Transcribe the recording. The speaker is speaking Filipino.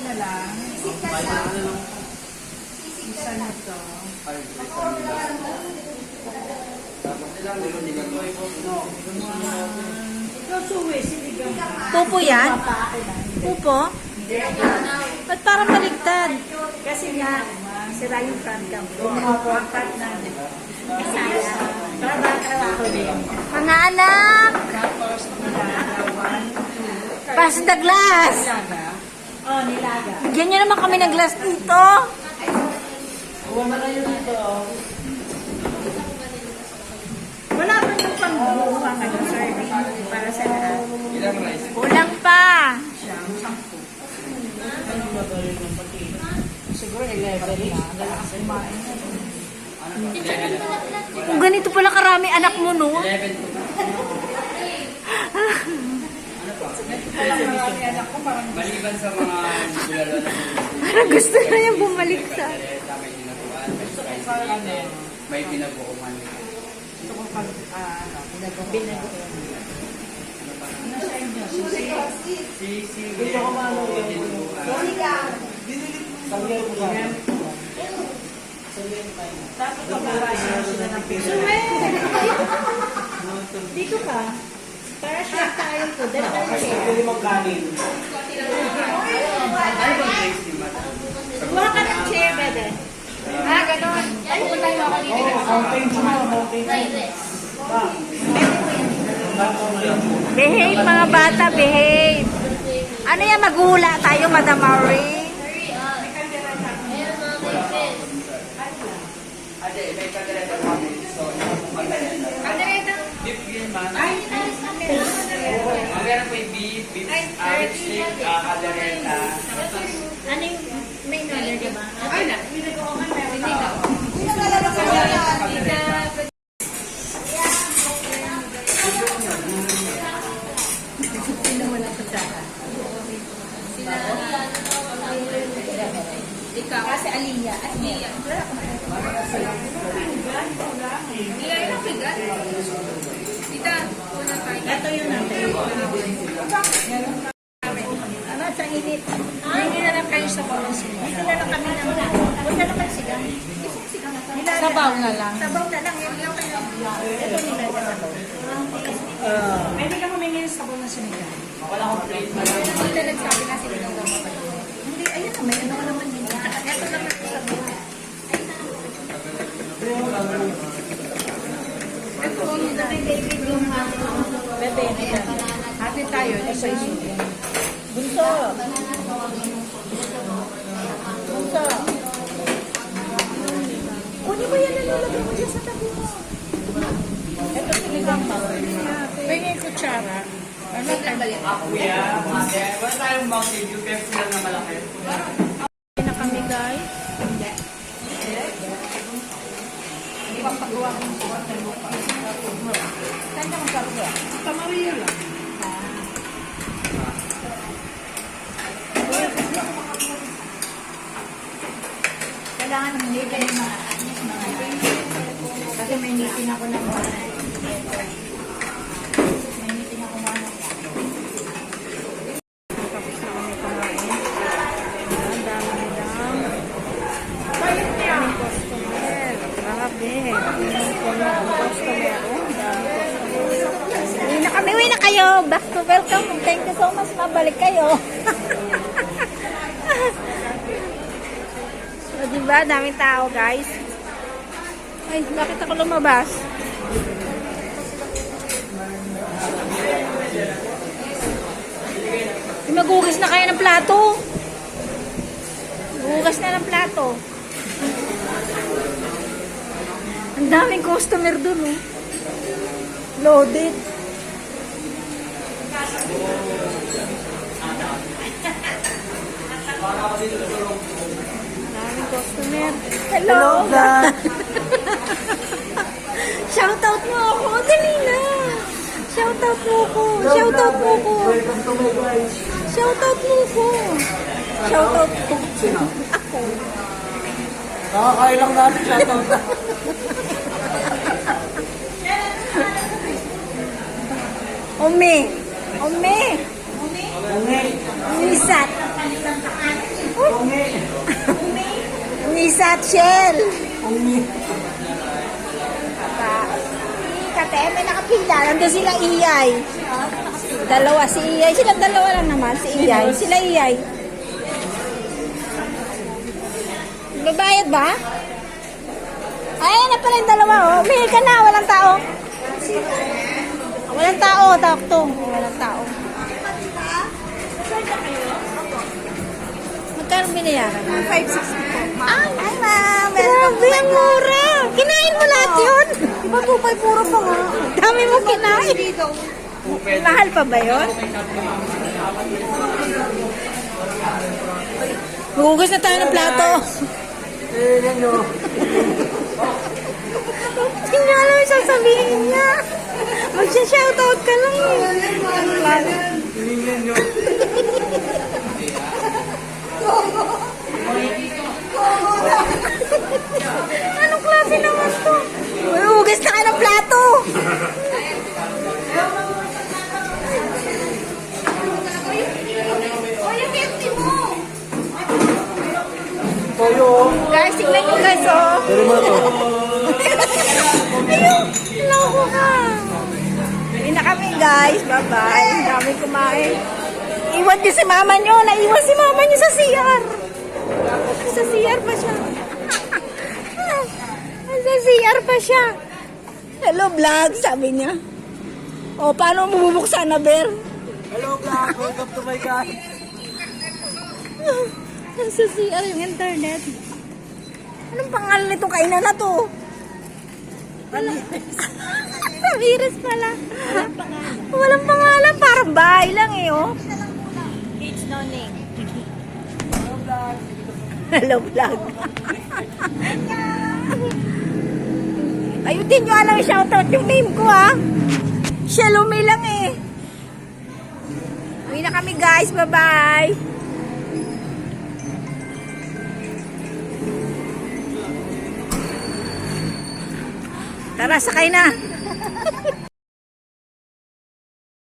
na lang. Isa na to. Ikaw suwi, sinigang ka. Pupo yan? Pupo? Ba't parang baligtad? Kasi nga, sira yung front cam. Apat na. Kasaya. Trabaho din. Mga anak! Tapos, nilaga. 1, 2. Pass the glass! Nilaga. Oh, nilaga. Bigyan nyo naman kami ng glass dito. Wala pa yung pangbuha ngayon, serving para sa lahat. Kulang pa. Siyang 10. Siguro 11 na. Lalakas kumain. Kung ganito pala karami anak mo, no? Maliban sa mga bulalo na Parang gusto na yung bumalik sa... may dinatuan, may spicy, may pinabukuman. Gusto ko pag, binagoon. Ano sa inyo? Sisi, dinuguan. Tapos pagkakasin sila ng pila. Dito ka. Para share tayo to. Dala ka na share. Ano bang taste ni Madam? Kuha ka ng chair, Bede. Ganon. Pupunta yung ako Behave, mga bata, behave. Ano yan, magula tayo, Madam Maureen? Ate, may kagaleta kami. So, kagaleta. Beef yun, man. Ang meron po yung beef, steak, kagaleta. Ano yung main order, diba? Ay na. Ikaw, kasi Aliyah. Aliyah. Ito yun natin. Ano, sa init. Hindi na lang kayo sa pamasigan. Dito na lang kami ng punta naman sigang. Sabaw na lang. Sabaw na lang. Yan lang kayo. Ito nila yung sabaw. Pwede ka humingi ng sabaw na sinigang. Wala akong plate. Hindi na nagsabi na sinigang daw mabay. Hindi, ayun naman. Ano ka naman yun. Ito lang ang sabaw. Ito, yung David yung bebe. Hati tayo. Ito sa iso. Bunso. Bunso. Kunin mo yan, nalulagay mo dyan sa tabi mo. Ito sinigang pa. Pwede yung kutsara. Ano tayo? Kuya, ate, wala tayong Mountain Dew, Pepsi lang na malaki. Na kami, guys. Ipapagawa ko ng buwan ng lupa. Saan ka magkagawa? Sa Maria lang. Kailangan hindi kayo mga kasi may meeting ako ng mga Tapos na kami kumain. Ang daming customer. Grabe. Ang customer. Ang daming customer. Uwi na kayo. Back to welcome. Thank you so much. Mabalik kayo. So, diba? Daming tao, guys. Ay, bakit ako lumabas? Maghugas na kayo ng plato. Maghugas na ng plato. Ang daming customer dun, oh. Loaded. Daming customer. Hello, guys. Shoutout mo ako. Dali na. Shoutout mo ako. Shoutout mo ako. Shoutout mo ako. Shoutout mo. Ako. Nakakailang natin shoutout na. Ome. Ome. Umisat. Satchel. Kate, may nakapila. Nandun sila Iyay. Dalawa si Iyay. Silang dalawa lang naman. Si Iyay. Sila Iyay. Babayad ba? Ay, na pala yung dalawa, oh. Umihil ka na. Walang tao. Walang tao. Taktong. Walang tao. Magkano binayaran? 560 po. Ay, ma'am. Grabe, ang mura. Kinain mo lahat yun? Matupay, puro pa nga. Dami mo kinain. Mahal pa ba yun? Hugas na tayo ng plato. Hindi niya alam yung sasabihin niya. Magsha-shoutout ka lang eh. Anong klase naman to? Uy, hugas na kayo ng plato. Guys, tignan nyo guys, oh. Ayun, loko ka. Hindi na kami guys, bye-bye. Ang dami kumain. Iwan niyo si mama nyo. Naiwan si mama nyo sa CR. Sa CR pa siya. Sa CR pa siya. Hello vlog, sabi niya. O, paano mo bubuksan na, Ber? Hello vlog, welcome to my guys. Sa CR yung internet. Anong pangalan nitong kainan na to? Ramirez pala. Walang pangalan. Parang bahay lang eh, oh. It's no name. Hello vlog. Ayun din nyo alam, shoutout yung name ko, ha. Shalome lang eh. Uwi na kami guys. Bye-bye. Tara, sakay na.